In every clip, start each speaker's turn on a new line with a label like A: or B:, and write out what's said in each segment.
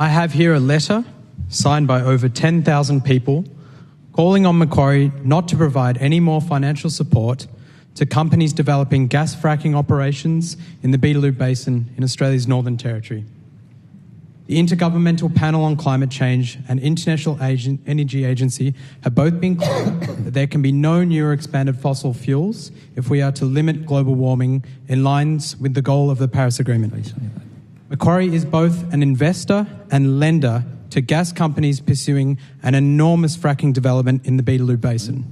A: I have here a letter signed by over 10,000 people calling on Macquarie not to provide any more financial support to companies developing gas fracking operations in the Beetaloo Basin in Australia's Northern Territory. The Intergovernmental Panel on Climate Change and International Energy Agency have both been clear that there can be no new or expanded fossil fuels if we are to limit global warming in lines with the goal of the Paris Agreement. Macquarie is both an investor and lender to gas companies pursuing an enormous fracking development in the Beetaloo Basin.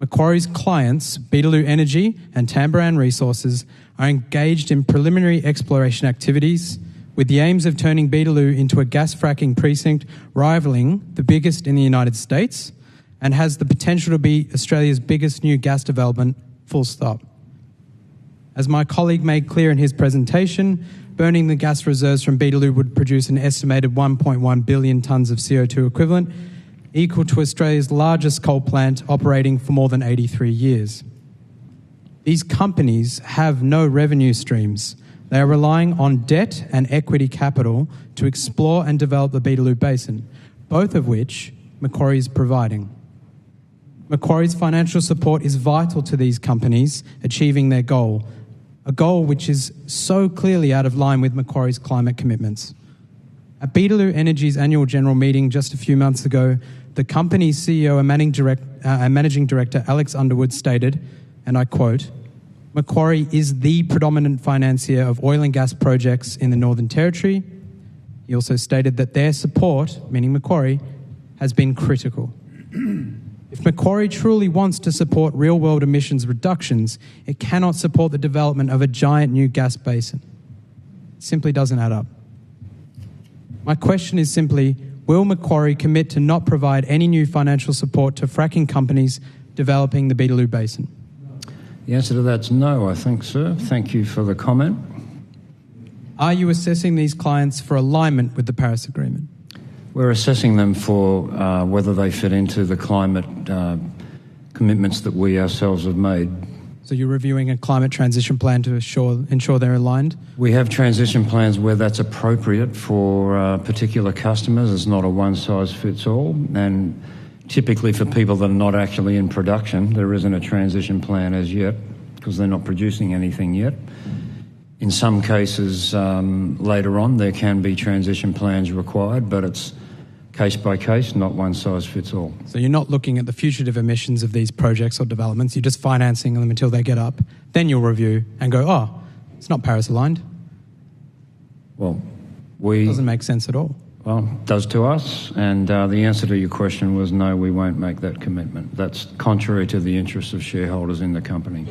A: Macquarie's clients, Beetaloo Energy and Tamboran Resources, are engaged in preliminary exploration activities with the aims of turning Beetaloo into a gas fracking precinct rivaling the biggest in the United States and has the potential to be Australia's biggest new gas development, full stop. As my colleague made clear in his presentation, burning the gas reserves from Beetaloo would produce an estimated 1.1 billion tonnes of CO2 equivalent, equal to Australia's largest coal plant operating for more than 83 years. These companies have no revenue streams. They are relying on debt and equity capital to explore and develop the Beetaloo Basin, both of which Macquarie is providing. Macquarie's financial support is vital to these companies achieving their goal, a goal which is so clearly out of line with Macquarie's climate commitments. At Beetaloo Energy's annual general meeting just a few months ago, the company's CEO and Managing Director Alex Underwood stated, and I quote, "Macquarie is the predominant financier of oil and gas projects in the Northern Territory." He also stated that their support, meaning Macquarie, has been critical. If Macquarie truly wants to support real-world emissions reductions, it cannot support the development of a giant new gas basin. It simply doesn't add up. My question is simply, will Macquarie commit to not provide any new financial support to fracking companies developing the Beetaloo Basin?
B: The answer to that's no, I think, sir. Thank you for the comment.
A: Are you assessing these clients for alignment with the Paris Agreement?
B: We're assessing them for whether they fit into the climate commitments that we ourselves have made.
A: So you're reviewing a climate transition plan to ensure they're aligned?
B: We have transition plans where that's appropriate for particular customers. It's not a one-size-fits-all. And typically for people that are not actually in production, there isn't a transition plan as yet because they're not producing anything yet. In some cases, later on, there can be transition plans required, but it's case by case, not one size fits all.
A: So you're not looking at the fugitive emissions of these projects or developments, you're just financing them until they get up. Then you'll review and go, oh, it's not Paris aligned.
B: Well,
A: it doesn't make sense at all.
B: Well, it does to us, and the answer to your question was no, we won't make that commitment. That's contrary to the interests of shareholders in the company.